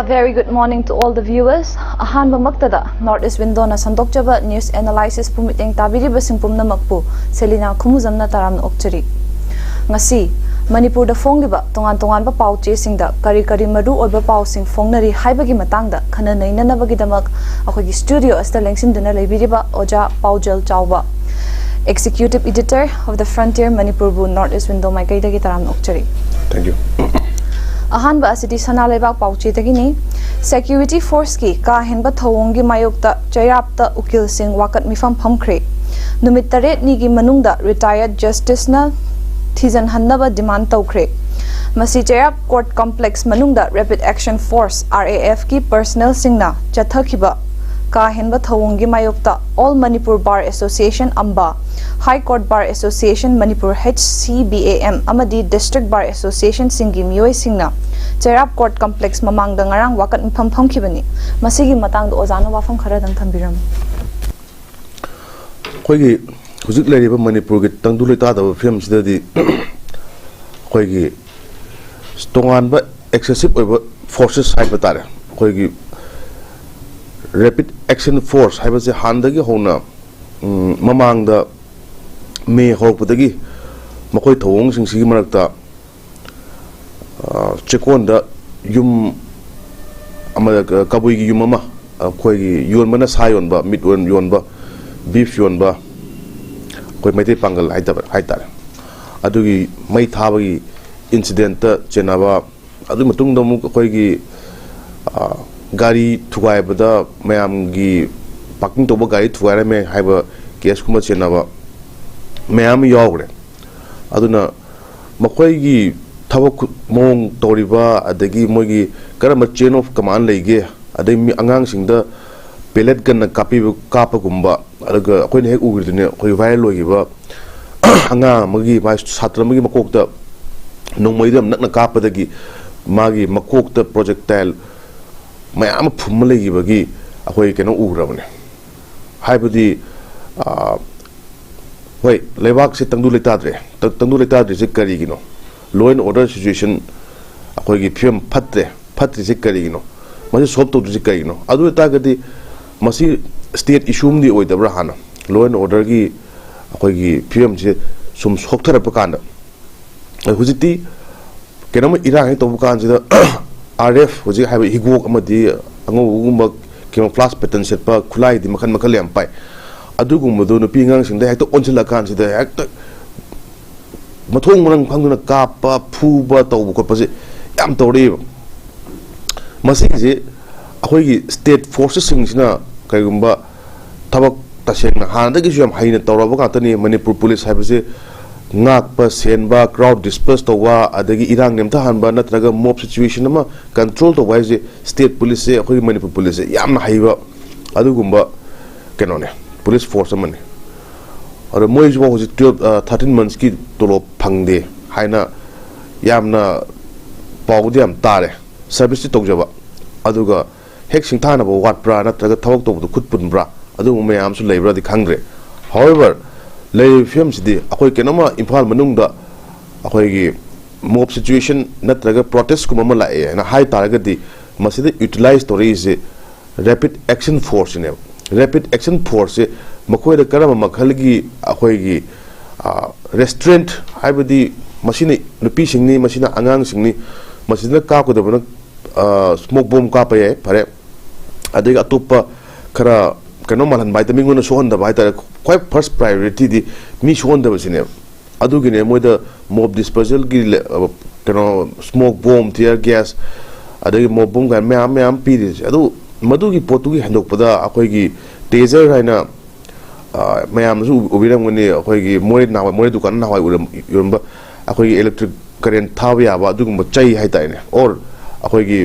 A very good morning to all the viewers. Ahanba maktada Northeast Window na sandokjaba news analysis pumiting tabiriba singpumna makpu Celina khumujam na taram okchari. Ngasi Manipur da fongiba tongan ba pauche singda kari maru oiba pau sing fongnari haibagi matangda khana nainanabagi damak akogi studio asta lengsin duna leibiriba oja Paojel Chaoba, Executive Editor of the Frontier Manipur bu Northeast Window maikaida gi taram okchari. Thank you. Ahanba asidi sana lebak pauche tagini security force ki ka henba thawongi mayokta chayapta ukil sing wakat mifam phamkhre numit taret ni gi manungda retired justice na thijan hannaba demand tawkhre masi chayap court complex manungda rapid action force RAF ki personnel singna chathakhiba ka henba thawongi mayokta all Manipur Bar Association amba High Court Bar Association Manipur HCBAM amadi District Bar Association singi miyoi singna Cherap Court Complex mamang da ngarang wakat mpham phamkhibani masigi matang do ozana wafam khara dang thambiram khoigi hujik leriba Manipur gi tangdu leta da film sidadi khoigi stongan ba excessive over forces haiba tare khoigi rapid action force haiba se handagi hona mamang da me hokpudagi makoi thawong sing sigi marakta chekon da yum ama kabui gi yum ama khoi gi yon bana sayon ba mid yon ba beef yon ba khoi mai te pangal haitar adugi mai thabagi incident ta chenaba adu matung da mu khoi gi gari thugai bada mayam gi parking to ba gari thugai me haiba case kuma chenaba mayam yogre aduna makhoi gi tabak mong toriba adagi mogi karama chain of command leige adai mi angang singda pellet gun na kapa gumba adaga khoi ne hek ugirne khoi viral logiba anga magi ba satra magi makokta nongmoidam nakna kapa dagi magi makokta projectile mayam phum legiba gi akhoi keno ugrabane haibudi hoi lebak se tangdu letadre se kari gino law and order situation akhoi gi phim phatre se kari gino masi solve to se kari gino adu ta gadi masi state issue di oidabra hana law and order gi akhoi gi phim se sum sokthara pakanda hujiti kenama irang to bukan sida RF huji haiba higok amadi ango ugumba camouflage pattern set pa khulai di makhan yam pai adugumado no pingang singda hekta onchila kan sida hekta mathong marang phangduna kapa phuba tawbu ko pase yam tawri masi je akhoi gi state forces singsina kaigumba thabak taseng handa gi yam haina tawraba ka tani Manipur police haibase ngak pa senba crowd disperse tawwa adagi irang nemta hanba natraga mob situation ama control to wise state police se akhoi Manipur police yam haiba adugumba kenone police force amane और मोई जो होजी 13 months की तोलो फंगदे हाइना यामना पाउदी हम तारे service तो जबा अदुगा हेक सिंथाना बो वाटप्रा नत्रगा थवक तो खुद पुनब्रा अदु मयाम सु लेब्रा दि खंग्रे however ले फिल्म सिदि अखोय केनमा इंफाल मनुंगदा अखोय गी मोब सिचुएशन नत्रगा प्रोटेस्ट कुमा लाए ना हाई तारगदि मसिदि यूटिलाइज तोरी इज रैपिड एक्शन फोर्स ने रैपिड एक्शन फोर्स से मखोय करम मखलगी अखोयगी रेस्टोरेंट हाइबदी मसिने नुपी सिंगनी मसिना अंगांग सिंगनी मसिना काकोदबन स्मोक बॉम्ब कापये फरे अदग अतोप खरा कनो मलन बाय तमिंगोन सोहन द बाय त क्वाइ फर्स्ट प्रायोरिटी दि मी सोहन द बसिने अदुगिने मोय द मोब डिस्पोजल गी कनो स्मोक बॉम्ब टियर गैस अदग मोब बॉम्ब गा मैम पीरिस अदु मदुगी पोतुगी हंदोकपदा अखोयगी टेजर हाइना मैम उबिरमगनी अखोयगी मोय दुकान ना हाय उरम अखोयगी इलेक्ट्रिक करेंट थाब याबा अदुगुम चै हाइताइने और अखोयगी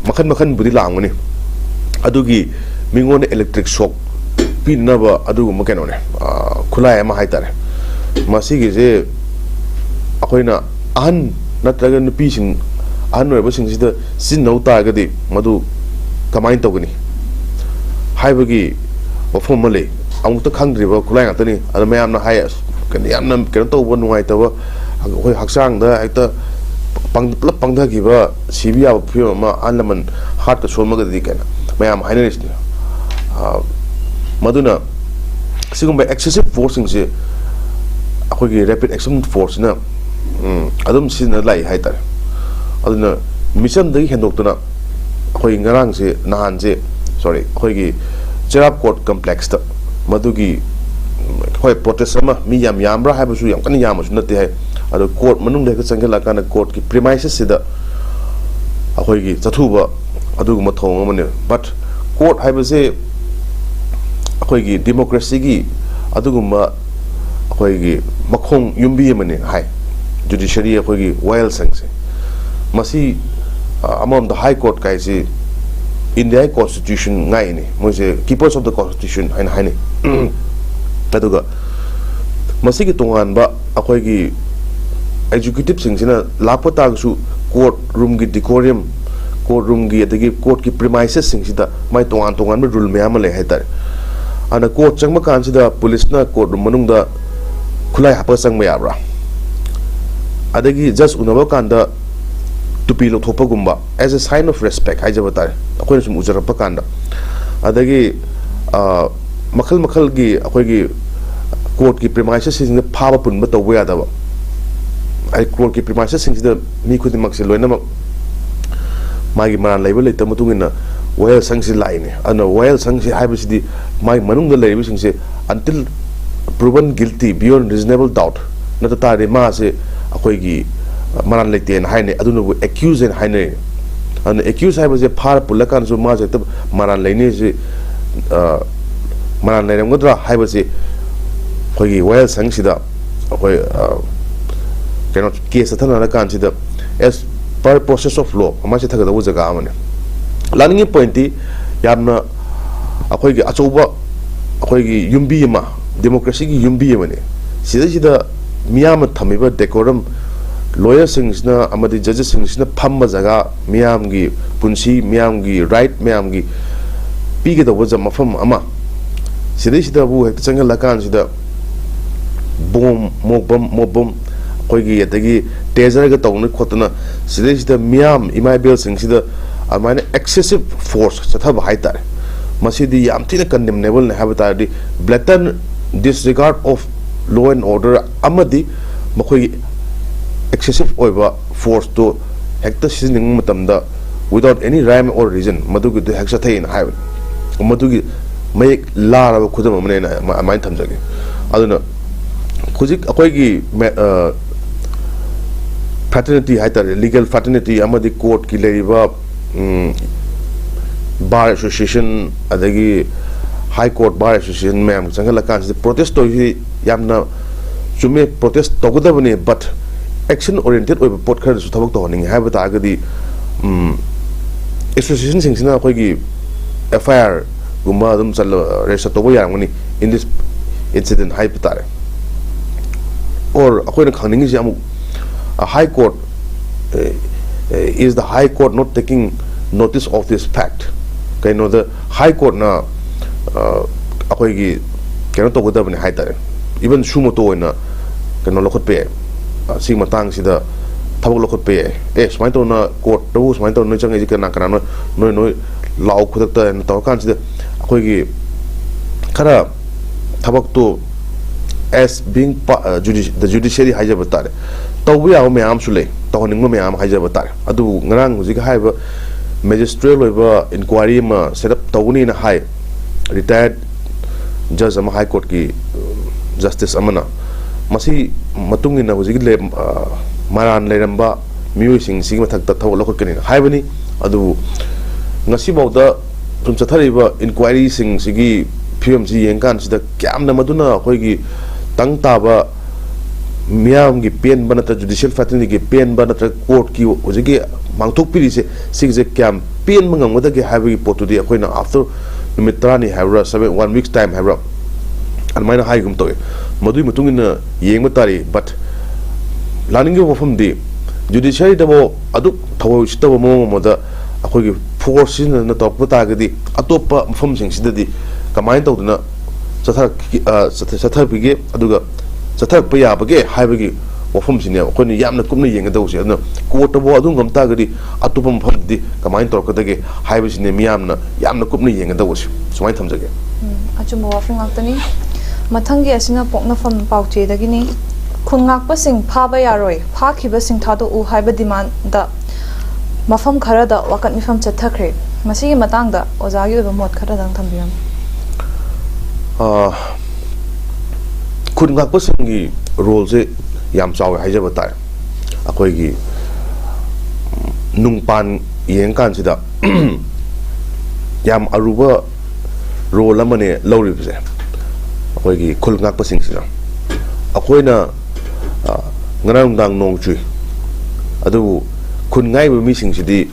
मखन बुदी लांगनी अदुगी मिंगोन इलेक्ट्रिक शॉक पिनबा अदुगुम केनोने खुलाय मा हाइतारे मसिगी जे अखोयना अहन नत्रगा नुपीसिंग अहन ओइबसिंग सिदा सिनौ तागदी मदु कमाइन तौगनी हाइबगी वफम मले अमुत खंग्रिबा खुलाय ngатani अद मैम ना हाय कने यामना केन तौबो नुंगाय तब होय हक्सांग दा हेक्ता pullap pangdagiba sibiya phim ma anlaman heart ka solmagadi kana mayam hainerish maduna sigumba excessive forcing se akhoi rapid action force na adum sina lai haitar aduna mission dagi hendoktuna akhoi ngarang se nahan se sorry akhoi gi cherap court complex ta madugi khoi protest ama mi yam yamra haibasu yam kan yamasu nate hai ado court manung de ka changela kana court ki premises sida akhoi gi chathuba aduguma thong amane but court haibase akhoi gi democracy gi aduguma akhoi gi makhong yumbi amane hai judiciary akhoi gi wild sangse masi among the high court kai se India constitution ngai ni moise keepers of the constitution hain haini aduga masi gi tongan ba akhoi gi executive sing sina lakpa tang su court room gi decorum court room gi adagi court ki premises sing sida mai tongan tongan ba rule me amale haitar ana court changma kan sida police na court room manung da khulai hapa sang me abra adagi just unaba kan da tupi lo thopa gumba as a sign of respect hai jabata akhoi sum ujarapa kan da adagi makhal makhal gi akhoi gi court ki premises sing da phaba pun ba tawwa ya da ba ai court ki premises sing da mi khudi mak se loina magi maran label le tamutungina well sang si line ana well sang si haibisidi mai manung da lebi sing se until proven guilty beyond reasonable doubt na ta re ma se akhoi gi maran le ten haine aduna bu accuse and haine an accuse haibase phar pulakan so ma se tab maran leine se maran leram godra haibase khoi gi well sang si da akhoi cannot case thana kan si da as per process of law ama se thaga da jaga amane laningi pointi yamna akhoi gi achoba akhoi gi yumbi ma democracy gi yumbi mane sida miyam thamiba decorum lawyer singsna amadi judges singsna phamma jaga miyam gi punsi miyam gi right miyam gi pige da waja mafam ama sida bu hekta changal lakan sida bom mobom khoi gi yatagi tezer ga tawna khotna sida miyam imai bel singsida amana excessive force chathab haitar masidi yam tina condemnable ne habata di blatant disregard of law and order amadi makhoi excessive oiba force to hekta sining matamda without any rhyme or reason madugi de heksa thain hai madugi may la ra khudam amne na mai thamjage aduna khujik akoi gi fraternity haitar legal fraternity amadi court ki leriba bar association adagi high court bar association ma'am changala kan protest to yamna chume protest togodabane but action oriented oi pot khar su thabak to ning habata agadi association sing sina khoi gi FIR gumba dum chal register to yarangani in this incident hypotare or akhoi na khangning ji amu a high court is the high court not taking notice of this fact kai no the high court na akhoi gi keno to godabane haitare even sumoto na keno lokhot pe sing matang sida thabok lokhot pe smai to na court to smai to no changai kana kana no law khudak ta na to kan sida akhoi gi khara thabok to as being the judiciary haijabatare tawbi aw me am sule to ning me am haijabatare adu ngarang hujik haiba magistrate loiba inquiry ma set up tawni na hai retired judge ama high court ki justice amana masi matungi na hujik le maran leramba mioi sing sing mathak ta thaw lokot kani haibani adu ngasi bawda tum chathariba inquiry sing sigi film ji yengkan sida kyamna maduna khoi gi tang taba miyam gi pen banata judicial fraternity gi pen banata court ki hujigi mangthok piri se sigje kyam pen mangam gi habi potu di khoi na after numitrani habra 1 weeks time habra and maina hai gum toy madui mutungina yengma tari but learning of from the judiciary dabo adu thawo sitabo mo moda akhoi gi force na top ta gadi atopa mfam sing sidadi kamain tawduna chathar bige aduga chathar pa ya bage haibagi ꯋꯥꯐꯝꯁꯤꯅꯦ ꯑꯩꯈꯣꯏꯅ ꯌꯥꯝꯅ ꯀꯨꯞꯅ ꯌꯦꯡꯒꯗꯧꯕꯁꯦ ꯑꯗꯨꯅ ꯀꯣꯔꯠꯇꯕꯨ ꯑꯗꯨꯝ ꯉꯝ ꯇꯥꯔꯒꯗꯤ ꯑꯇꯣꯞꯄ ꯃꯐꯝꯗꯗꯤ ꯀꯃꯥꯏꯅ ꯇꯧꯔꯛꯀꯗꯒꯦ ꯍꯥꯏꯕꯁꯤꯅꯦ ꯃꯤꯌꯥꯝꯅ ꯌꯥꯝꯅ ꯀꯨꯞꯅ ꯌꯦꯡꯒꯗꯧꯕꯁꯦ ꯁꯨꯃꯥꯏꯅ ꯊꯝꯖꯒꯦ ꯑꯆꯨꯝꯕ ꯋꯥꯐꯝ ꯉꯥꯛꯇꯅꯤ ꯃꯊꯪꯒꯤ ꯑꯁꯤꯅ ꯄꯣꯛꯅꯐꯝ ꯄꯥꯎꯆꯦꯗꯒꯤꯅꯤ ꯈꯨꯟ ꯉꯥꯛꯄꯁꯤꯡ ꯐꯥꯕ ꯌꯥꯔꯣꯏ ꯐꯥꯈꯤꯕꯁꯤꯡ ꯊꯥꯗꯣꯛꯎ ꯍꯥꯏꯕ ꯗꯤꯃꯥꯟꯗ ꯃꯐꯝ ꯈꯔꯗ ꯋꯥꯀꯠ ꯃꯤꯐꯝ ꯆꯠꯊꯈ꯭ꯔꯦ ꯃꯁꯤꯒꯤ ꯃꯇꯥꯡꯗ ꯑꯣꯖꯥꯒꯤ ꯑꯣꯏꯕ ꯃꯣꯠ ꯈꯔꯗꯪ ꯊꯝꯕꯤꯔꯝꯃꯨ ꯈꯨꯟ ꯉꯥꯛꯄꯁꯤꯡꯒꯤ ꯔꯣꯜꯁꯦ ꯌꯥꯝ ꯆꯥꯎꯋꯦ ꯍꯥꯏꯖꯕ ꯇꯥꯏ ꯑꯩꯈꯣꯏꯒꯤ ꯅꯨꯡꯄꯥꯟ ꯌꯦꯡꯀꯥꯟꯁꯤꯗ ꯌꯥꯝ ꯑꯔꯨꯕ ꯔꯣꯜ ꯑꯃꯅꯦ ꯂꯧꯔꯤꯕꯁꯦ ꯑꯩꯈꯣꯏꯒꯤ ꯈꯨꯜ ꯉꯥꯛꯄꯁꯤꯡꯁꯤꯅ ꯑꯩꯈꯣꯏꯅ ꯉꯔꯥꯡ ꯅꯨꯡꯗꯥꯡ ꯅꯣꯡ ꯆꯨꯏ ꯑꯗꯨꯕꯨ ꯈꯨꯟ ꯉꯥꯏꯕ ꯃꯤꯁꯤꯡꯁꯤꯗꯤ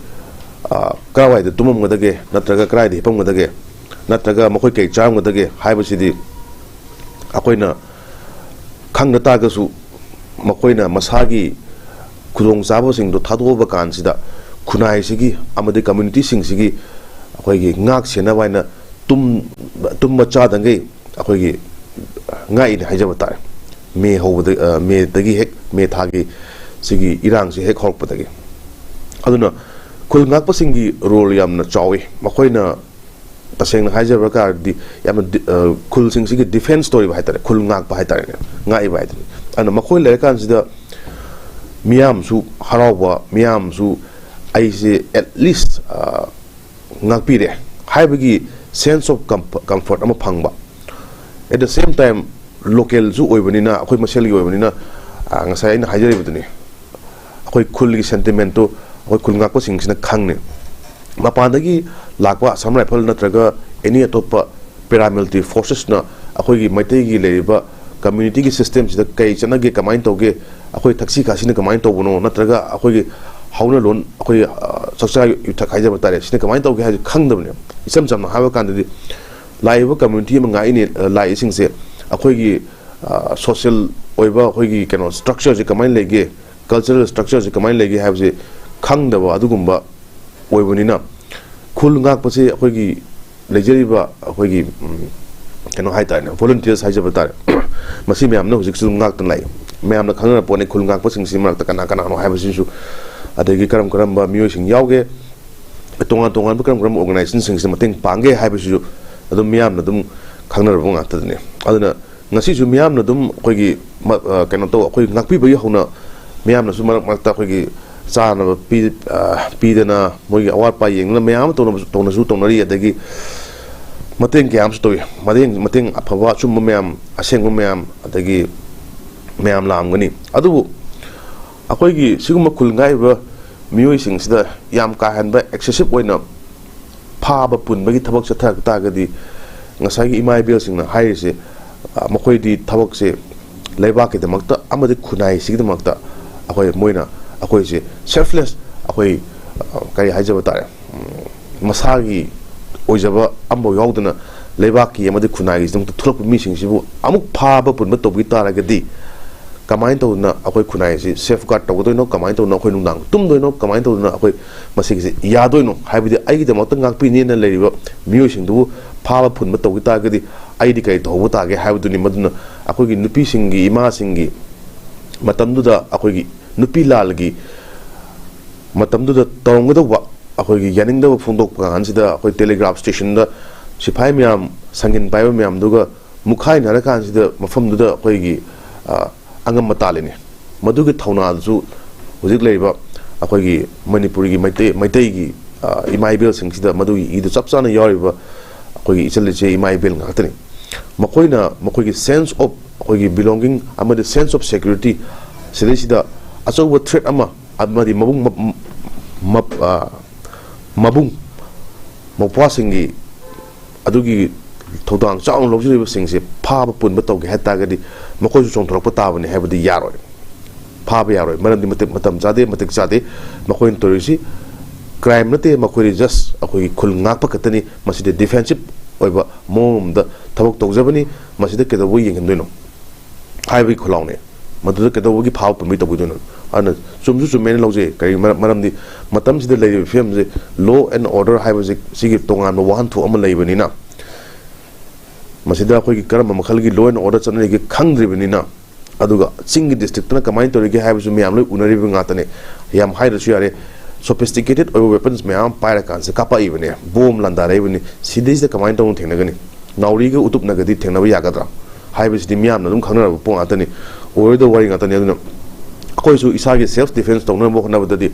ꯀꯔꯥꯏꯋꯥꯏꯗ ꯇꯨꯝꯃꯝꯒꯗꯒꯦ ꯅꯠꯇ꯭ꯔꯒ ꯀꯔꯥꯏꯗ ꯍꯤꯞꯄꯝꯒꯗꯒꯦ ꯅꯠꯇ꯭ꯔꯒ ꯃꯈꯣꯏ ꯀꯩ ꯆꯥꯔꯝꯒꯗꯒꯦ ꯍꯥꯏꯕꯁꯤꯗꯤ ꯑꯩꯈꯣꯏꯅ ꯈꯪꯗ ꯇꯥꯔꯒꯁꯨ ꯃꯈꯣꯏꯅ ꯃꯁꯥꯒꯤ ꯈꯨꯗꯣꯡꯆꯥꯕꯁꯤꯡꯗꯣ ꯊꯥꯗꯣꯛꯑꯕ ꯀꯥꯟꯁꯤꯗ ꯈꯨꯟꯅꯥꯏꯁꯤꯒꯤ ꯑꯃꯗꯤ ꯀꯝꯃ꯭ꯌꯨꯅꯤꯇꯤꯁꯤꯡꯁꯤꯒꯤ ꯑꯩꯈꯣꯏꯒꯤ ꯉꯥꯛ ꯁꯦꯟꯅꯕ ꯍꯥꯏꯅ ꯇꯨꯝꯕ ꯆꯥꯗꯉꯩ ꯑꯩꯈꯣꯏꯒꯤ ꯉꯥꯛꯏꯅꯤ ꯍꯥꯏꯖꯕ ꯇꯥꯔꯦ ꯃꯦ ꯍꯧꯕꯗ ꯃꯦꯗꯒꯤ ꯍꯦꯛ ꯃꯦ ꯊꯥꯒꯤ ꯁꯤꯒꯤ ꯏꯔꯥꯡꯁꯤ ꯍꯦꯛ ꯍꯧꯔꯛꯄꯗꯒꯤ ꯑꯗꯨꯅ ꯈꯨꯜ ꯉꯥꯛꯄꯁꯤꯡꯒꯤ ꯔꯣꯜ ꯌꯥꯝꯅ ꯆꯥꯎꯋꯤ ꯃꯈꯣꯏꯅ ꯇꯁꯦꯡꯅ ꯍꯥꯏꯖꯕ ꯇꯥꯔꯗꯤ ꯌꯥꯝꯅ ꯈꯨꯜꯁꯤꯡꯁꯤꯒꯤ ꯗꯤꯐꯦꯟꯁ ꯇꯧꯔꯤꯕ ꯍꯥꯏꯇꯥꯔꯦ ꯈꯨꯜ ꯉꯥꯛꯄ ꯍꯥꯏꯇꯥꯔꯦꯅꯦ ꯉꯥꯛꯏꯕ ꯍꯥꯏꯇꯥꯔꯦ ꯑꯗꯨꯅ ꯃꯈꯣꯏ ꯂꯩꯔꯀꯥꯟꯁꯤꯗ ꯃꯤꯌꯥꯝꯁꯨ ꯍꯔꯥꯎꯕ ꯃꯤꯌꯥꯝꯁꯨ ꯑꯩꯁꯦ ꯑꯦꯠ ꯂꯤꯁ ꯉꯥꯛꯄꯤꯔꯦ ꯍꯥꯏꯕꯒꯤ ꯁꯦꯟꯁ ꯑꯣꯐ ꯀꯝꯐꯣꯔꯠ ꯑꯃ ꯐꯪꯕ ꯑꯦꯠ ꯗ ꯁꯦꯝ ꯇꯥꯏꯝ ꯂꯣꯀꯦꯜꯁꯨ ꯑꯣꯏꯕꯅꯤ나 ꯑꯩꯈꯣꯏ ꯃꯁꯦꯜꯒꯤ ꯑꯣꯏꯕꯅꯤ나 ꯉꯁꯥꯏ ꯑꯩꯅ ꯍꯥꯏꯖꯔꯤꯕꯗꯨꯅꯤ ꯑꯩꯈꯣꯏ ꯈꯨꯜꯒꯤ ꯁꯦꯟꯇꯤꯃꯦꯟꯇꯣ ꯑꯩꯈꯣꯏ ꯈꯨꯜ ꯉꯥꯛꯄꯁꯤꯡꯁꯤꯅ ꯈꯪꯅꯤ ꯃꯄꯥꯟꯗꯒꯤ ꯂꯥꯛꯄ ꯑꯁꯥꯝ ꯔꯥꯏꯐꯜ ꯅꯠꯇ꯭ꯔꯒ ꯑꯦꯅꯤ ꯑꯇꯣꯞꯄ ꯄꯦꯔꯥꯃꯤꯂꯤꯇꯔꯤ ꯐꯣꯔꯁꯦꯁꯅ ꯑꯩꯈꯣꯏꯒꯤ ꯃꯩꯇꯩꯒꯤ ꯂꯩꯔꯤꯕ ꯀꯝꯃ꯭ꯌꯨꯅꯤꯇꯤꯒꯤ ꯁꯤꯁꯇꯦꯝꯁꯤꯗ ꯀꯩ ꯆꯠꯅꯒꯦ ꯀꯃꯥꯏꯅ ꯇꯧꯒꯦ ꯑꯩꯈꯣꯏ ꯊꯛꯁꯤ ꯈꯥꯁꯤꯅ ꯀꯃꯥꯏꯅ ꯇꯧꯕꯅꯣ ꯅꯠꯇ꯭ꯔꯒ ꯑꯩꯈꯣꯏꯒꯤ ꯍꯧꯅꯂꯣꯟ ꯑꯩꯈꯣꯏ ꯆꯥꯛꯆꯥ ꯌꯨꯊꯛ ꯍꯥꯏꯖꯕ ꯇꯥꯔꯦ ꯁꯤꯅ ꯀꯃꯥꯏꯅ ꯇꯧꯒꯦ ꯍꯥꯏꯕꯁꯤ ꯈꯪꯗꯕꯅꯦ ꯏꯆꯝ ꯆꯝꯅ ꯍꯥꯏꯕ ꯀꯥꯟꯗꯗꯤ ꯂꯥꯛꯏꯕ ꯀꯝꯃ꯭ꯌꯨꯅꯤꯇꯤ ꯑꯃ ꯂꯥꯛꯏꯁꯤꯡꯁꯦ ꯑꯩꯈꯣꯏꯒꯤ ꯁꯣꯁꯤꯌꯦꯜ ꯑꯣꯏꯕ ꯑꯩꯈꯣꯏꯒꯤ ꯀꯩꯅꯣ ꯁ꯭ꯇ꯭ꯔꯛꯆꯔꯁꯦ ꯀꯃꯥꯏꯅ ꯂꯩꯒꯦ ꯀꯜꯆꯔꯦꯜ ꯁ꯭ꯇ꯭ꯔꯛꯆꯔꯁꯦ ꯀꯃꯥꯏꯅ ꯂꯩꯒꯦ ꯍꯥꯏꯕꯁꯦ ꯈꯪꯗꯕ ꯑꯗꯨꯒꯨꯝꯕ ꯑꯣꯏꯕꯅꯤꯅ ꯈꯨꯜ ꯉꯥꯛꯄꯁꯦ ꯑꯩꯈꯣꯏꯒꯤ ꯂꯩꯖꯔꯤꯕ ꯑꯩꯈꯣꯏꯒꯤ ꯀꯩꯅꯣ ꯍꯥꯏꯇꯥꯔꯦꯅꯦ ꯚꯣꯂꯨꯟꯇꯤꯌꯔꯁ ꯍꯥꯏꯖꯕ ꯇꯥꯔꯦ ꯃꯁꯤ ꯃꯌꯥꯝꯅ ꯍꯧꯖꯤꯛꯁꯨ ꯑꯗꯨꯝ ꯉꯥꯛꯇꯅ ꯂꯥꯛꯏ ꯃꯌꯥꯝꯅ ꯈꯪꯅꯔ ꯄꯣꯠꯅꯤ ꯈꯨꯜ ꯉꯥꯛꯄꯁꯤꯡꯁꯤ ꯃꯔꯛꯇ ꯀꯅꯥ ꯀꯅꯥꯅꯣ ꯍꯥꯏꯕꯁꯤꯁꯨ ꯑꯗꯒꯤ ꯀꯔꯝ ꯀꯔꯝꯕ ꯃꯤꯑꯣꯏꯁꯤꯡ ꯌꯥꯎꯒꯦ ꯇꯣꯉꯥꯟ ꯇꯣꯉꯥꯟꯕ ꯀꯔꯝ ꯀꯔꯝꯕ ꯑꯣꯔꯒꯅꯥꯏꯖꯦꯁꯟꯁꯤꯡꯁꯤꯗ ꯃꯇꯦꯡ ꯄꯥꯡꯒꯦ ꯍꯥꯏꯕꯁꯤꯁꯨ ꯑꯗꯨꯝ ꯃꯤꯌꯥꯝꯅ ꯑꯗꯨꯝ ꯈꯪꯅꯔꯕ ꯉꯥꯛꯇꯗꯅꯤ ꯑꯗꯨꯅ ꯉꯁꯤꯁꯨ ꯃꯤꯌꯥꯝꯅ ꯑꯗꯨꯝ ꯑꯩꯈꯣꯏꯒꯤ ꯀꯩꯅꯣ ꯇꯧ ꯑꯩꯈꯣꯏ ꯉꯥꯛꯄꯤꯕꯒꯤ ꯍꯧꯅ ꯃꯤꯌꯥꯝꯅꯁꯨ ꯃꯔꯛ ꯃꯔꯛꯇ ꯑꯩꯈꯣꯏꯒꯤ ꯆꯥꯅꯕ ꯄꯤꯗꯅ ꯃꯣꯏꯒꯤ ꯑꯋꯥꯠ ꯑꯄꯥ ꯌꯦꯡꯗꯅ ꯃꯌꯥꯝ ꯑꯃ ꯇꯧꯅꯁꯨ ꯇꯧꯅꯔꯤ ꯑꯗꯒꯤ ꯃꯇꯦꯡ ꯀꯌꯥ ꯑꯃꯁꯨ ꯇꯧꯏ ꯃꯇꯦꯡ ꯑꯐꯕ ꯑꯆꯨꯝꯕ ꯃꯌꯥꯝ ꯑꯁꯦꯡꯕ ꯃꯌꯥꯝ ꯑꯗꯒꯤ ꯃꯌꯥꯝ ꯂꯥꯛꯑꯝꯒꯅꯤ ꯑꯗꯨꯕꯨ ꯑꯩꯈꯣꯏꯒꯤ ꯁꯤꯒꯨꯝꯕ ꯈꯨꯜ ꯉꯥꯛꯏꯕ ꯃꯤꯑꯣꯏꯁꯤꯡꯁꯤꯗ ꯌꯥꯝ ꯀꯥ ꯍꯦꯟꯕ ꯑꯦꯛꯁꯦꯁꯤꯞ ꯑꯣꯏꯅ ꯐꯥꯕ ꯄꯨꯟꯕꯒꯤ ꯊꯕꯛ ꯆꯠꯊꯔꯛ ꯇꯥꯔꯒꯗꯤ ꯉꯁꯥꯏꯒꯤ ꯏꯃꯥ ꯏꯕꯦꯜꯁꯤꯡꯅ ꯍꯥꯏꯔꯤꯁꯦ ꯃꯈꯣꯏꯗꯤ ꯊꯕꯛꯁꯦ ꯂꯩꯕꯥꯛꯀꯤꯗꯃꯛꯇ ꯑꯃꯗꯤ ꯈꯨꯟꯅꯥꯏꯁꯤꯒꯤꯗꯃꯛꯇ ꯃꯣꯏꯅ ꯑꯩꯈꯣꯏꯁꯦ ꯁꯦꯜꯐꯂꯦꯁ ꯑꯩꯈꯣꯏ ꯀꯔꯤ ꯍꯥꯏꯖꯕ ꯇꯥꯔꯦ ꯃꯁꯥꯒꯤ ꯑꯣꯏꯖꯕ ꯑꯃꯐꯥꯎ ꯌꯥꯎꯗꯅ ꯂꯩꯕꯥꯛꯀꯤ ꯑꯃꯗꯤ ꯈꯨꯟꯅꯥꯏꯒꯤꯗꯃꯛꯇ ꯊꯣꯛꯂꯛꯄ ꯃꯤꯁꯤꯡꯁꯤꯕꯨ ꯑꯃꯨꯛ ꯐꯥꯕ ꯄꯨꯟꯕ ꯇꯧꯕꯤ ꯇꯥꯔꯒꯗꯤ ꯀꯃꯥꯏꯅ ꯇꯧꯗꯅ ꯑꯩꯈꯣꯏ ꯈꯨꯟꯅꯥꯏꯁꯤ ꯁꯦꯐ ꯒꯥꯔꯗ ꯇꯧꯒꯗꯣꯏꯅꯣ ꯀꯃꯥꯏꯅ ꯇꯧꯗꯅ ꯑꯩꯈꯣꯏ ꯅꯨꯡꯗꯥꯡ ꯇꯨꯝꯗꯣꯏꯅꯣ ꯀꯃꯥꯏꯅ ꯇꯧꯗꯅ ꯑꯩꯈꯣꯏ ꯃꯁꯤꯒꯤꯁꯦ ꯌꯥꯗꯣꯏꯅꯣ ꯍꯥꯏꯕꯗꯤ ꯑꯩꯒꯤꯗꯃꯛꯇ ꯉꯥꯛꯄꯤꯅꯦꯅ ꯂꯩꯔꯤꯕ ꯃꯤꯑꯣꯏꯁꯤꯡꯗꯨꯕꯨ ꯐꯥꯕ ꯄꯨꯟꯕ ꯇꯧꯕꯤ ꯇꯥꯔꯒꯗꯤ ꯑꯩꯗꯤ ꯀꯔꯤ ꯇꯧꯍꯧꯕ ꯇꯥꯒꯦ ꯍꯥꯏꯕꯗꯨꯅꯤ ꯃꯗꯨꯅ ꯑꯩꯈꯣꯏꯒꯤ ꯅꯨꯄꯤꯁꯤꯡꯒꯤ ꯏꯃꯥꯁꯤꯡꯒꯤ ꯃꯇꯝꯗꯨꯗ ꯑꯩꯈꯣꯏꯒꯤ ꯅꯨꯄꯤ ꯂꯥꯜꯒꯤ ꯃꯇꯝꯗꯨꯗ ꯇꯧꯔꯝꯒꯗꯧꯕ ꯑꯩꯈꯣꯏꯒꯤ ꯌꯥꯅꯤꯡꯗꯕ ꯐꯣꯡꯗꯣꯛꯄ ꯀꯥꯟꯁꯤꯗ ꯑꯩꯈꯣꯏ ꯇꯦꯂꯤꯒ꯭ꯔꯥꯐ ꯁ꯭ꯇꯦꯁꯟꯗ ꯁꯤꯐꯥꯏ ꯃꯌꯥꯝ ꯁꯪꯒꯤꯟ ꯄꯥꯏꯕ ꯃꯌꯥꯝꯗꯨꯒ ꯃꯨꯛꯈꯥꯏꯅꯔꯀꯥꯟꯁꯤꯗ ꯃꯐꯝꯗꯨꯗ ꯑꯩꯈꯣꯏꯒꯤ ꯑꯉꯝꯕ ꯇꯥꯜꯂꯤꯅꯤ ꯃꯗꯨꯒꯤ ꯊꯧꯅꯥꯗꯨꯁꯨ ꯍꯧꯖꯤꯛ ꯂꯩꯔꯤꯕ ꯑꯩꯈꯣꯏꯒꯤ ꯃꯅꯤꯄꯨꯔꯒꯤ ꯃꯩꯇꯩꯒꯤ ꯏꯃꯥ ꯏꯕꯦꯜꯁꯤꯡꯁꯤꯗ ꯃꯗꯨꯒꯤ ꯏꯗꯨ ꯆꯞ ꯆꯥꯅ ꯌꯥꯎꯔꯤꯕ ꯑꯩꯈꯣꯏꯒꯤ ꯏꯆꯜ ꯏꯆꯦ ꯏꯃꯥ ꯏꯕꯦꯜ ꯉꯥꯛꯇꯅꯤ ꯃꯈꯣꯏꯅ ꯃꯈꯣꯏꯒꯤ ꯁꯦꯟꯁ ꯑꯣꯐ ꯑꯩꯈꯣꯏꯒꯤ ꯕꯤꯂꯣꯡꯒꯤꯡ ꯑꯃꯗꯤ ꯁꯦꯟꯁ ꯑꯣꯐ ꯁꯦꯀ꯭ꯌꯨꯔꯤꯇꯤ ꯁꯤꯗꯩꯁꯤꯗ ꯑꯆꯧꯕ ꯊ꯭ꯔꯦꯠ ꯑꯃ ꯑꯃꯗꯤ ꯃꯧꯄ꯭ꯋꯥꯁꯤꯡꯒꯤ ꯑꯗꯨꯒꯤ ꯊꯧꯗꯥꯡ ꯆꯥꯎꯅ ꯂꯧꯖꯔꯤꯕꯁꯤꯡꯁꯦ ꯐꯥꯕ ꯄꯨꯟꯕ ꯇꯧꯒꯦ ꯍꯥꯏ ꯇꯥꯔꯒꯗꯤ ꯃꯈꯣꯏꯁꯨ ꯆꯣꯡꯊꯣꯔꯛꯄ ꯇꯥꯕꯅꯤ ꯍꯥꯏꯕꯗꯤ ꯌꯥꯔꯣꯏ ꯐꯥꯕ ꯌꯥꯔꯣꯏ ꯃꯔꯝꯗꯤ ꯃꯇꯝ ꯆꯥꯗꯦ ꯃꯇꯤꯛ ꯆꯥꯗꯦ ꯃꯈꯣꯏꯅ ꯇꯧꯔꯤꯁꯤ ꯀ꯭ꯔꯥꯏꯝ ꯅꯠꯇꯦ ꯃꯈꯣꯏꯗꯤ ꯖꯁ ꯑꯩꯈꯣꯏꯒꯤ ꯈꯨꯜ ꯉꯥꯛꯄ ꯈꯛꯇꯅꯤ ꯃꯁꯤꯗ ꯗꯤꯐꯦꯟꯁꯤꯞ ꯑꯣꯏꯕ ꯃꯑꯣꯡ ꯑꯃꯗ ꯊꯕꯛ ꯇꯧꯖꯕꯅꯤ ꯃꯁꯤꯗ ꯀꯩꯗꯧꯕ ꯌꯦꯡꯍꯟꯗꯣꯏꯅꯣ ꯍꯥꯏꯕꯒꯤ ꯈꯨꯠꯂꯥꯎꯅꯦ ꯃꯗꯨꯗ ꯀꯩꯗꯧꯕꯒꯤ ꯐꯥꯕ ꯄꯨꯟꯕꯒꯤ ꯇꯧꯕꯤꯗꯣꯏꯅꯣ ꯑꯗꯨꯅ ꯆꯨꯝꯁꯨ ꯆꯨꯝꯃꯦꯅ ꯂꯧꯖꯩ ꯀꯔꯤ ꯃꯔꯝꯗꯤ ꯃꯇꯝꯁꯤꯗ ꯂꯩꯔꯤꯕ ꯐꯤꯕꯝꯁꯦ ꯂꯣ ꯑꯦꯟ ꯑꯣꯔꯗꯔ ꯍꯥꯏꯕꯁꯤ ꯁꯤꯒꯤ ꯇꯣꯉꯥꯟꯕ ꯋꯥꯍꯟꯊꯣꯛ ꯑꯃ ꯂꯩꯕꯅꯤꯅ ꯃꯁꯤꯗ ꯑꯩꯈꯣꯏꯒꯤ ꯀꯔꯝꯕ ꯃꯈꯜꯒꯤ ꯂꯣ ꯑꯦꯟ ꯑꯣꯔꯗꯔ ꯆꯠꯅꯔꯤꯒꯦ ꯈꯪꯗ꯭ꯔꯤꯕꯅꯤꯅ aduga chingi district na kamai torige haibu miyam loi unari ngatane yam haida su yare sophisticated weapons miyam paira kan se kapa ibane bomb landa rebani sidis da kamai tong thengna gani nauri ga utup nagadi thengna ba yagadra haibu di miyam na dum khangna ba pong atani or the worry atani aduna akoi su isagi self defense tongna bo khna badadi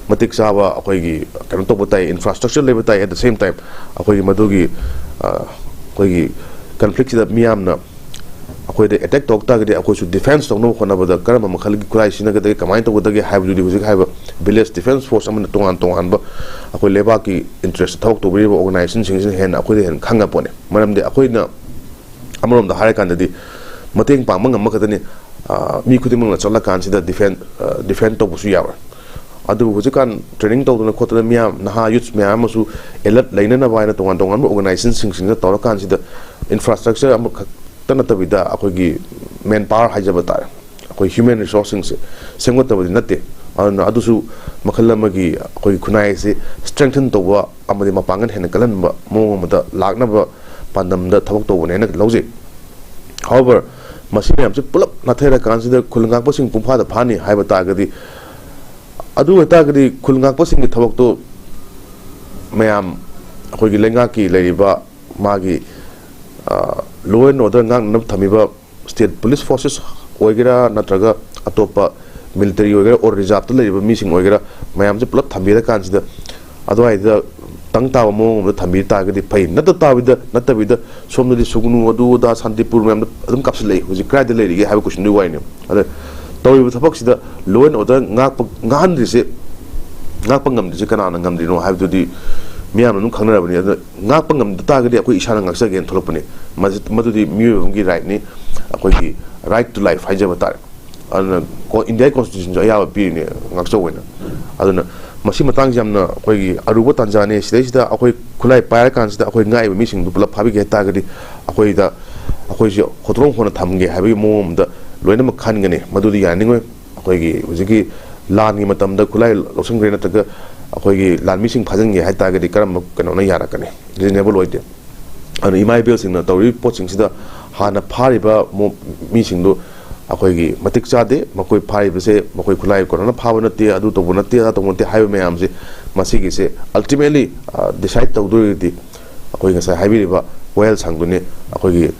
matik sawa akoi gi kan to botai infrastructure le botai at the same time akoi gi madugi akoi gi conflict da miyam na akoi de attack tok ta gadi akoi su defense tongna khona bada karama makhal gi kurai sina gadi kamai to bodagi haibu di hujik haiba village defense force amana tongan ba akoi leba ki interest thok to bri organization sing hen akoi hen khanga pone maram de akoi na amarom da hare kan di mateng pang ngam makadani mi khudimang na chala kan sida defend to busu yawa adu hujikan training to na khotna miya naha youth miya masu alert laina na baina tongan organization sing da tor kan sida infrastructure am tana tabida akoi gi manpower hajaba tar akoi human resources sengot tabdi natte adu su makhalama gi akoi khunai se strengthen to wa amadi mapangan hen kalan ba mo ma da lagna ba pandam da thawak to ne na loje however machine am pulap na thera consider khulngak pasing pumpa da phani haiba ta gadi adu ta gadi khulngak pasing gi thawak to mayam akoi gi lenga ki leiba magi law and order ngang nam thamiba state police forces oigera natraga atopa military oigera or reserve to leiba missing oigera mayam pulap thamira consider adwai da tang ta mo mo thambi ta gadi pai nata ta bida somnadi sugnu adu da santipur mem adum kapsle huji kra de legi have question du wai ne ada tawi bu thapak sida law and order ngan rise ngak pangam de kana na ngam di no have to di miyam nu khangna bani ada ngak pangam ta gadi akoi isana ngaksa gen tholopani madu di mu gi right ni akoi gi right to life haja batar an ko india constitution ja ya bi ne ngakso wena aduna masi matang jamna akoi gi aruba tanjane sida akoi khulai pair kan sida akoi ngai mi sing du pula phabi ge ta gadi akoi da akoi jo khotrong khona thamge habi mom da loina ma khan ngane madu di yani ngoi akoi gi hujigi lan gi matam da khulai losang grena ta ga akoi gi lan mi sing phajang ge ha ta gadi karam kano na yara kane reasonable oide an imai bill sing na tori poching sida hana phari ba mi sing do akoi gi matik chade makoi phai bese makoi khulai korona phawna te adu to buna te to monte haibe me amse masi gi se ultimately decide to do di akoi ga sa haibi ba well sangdune akoi gi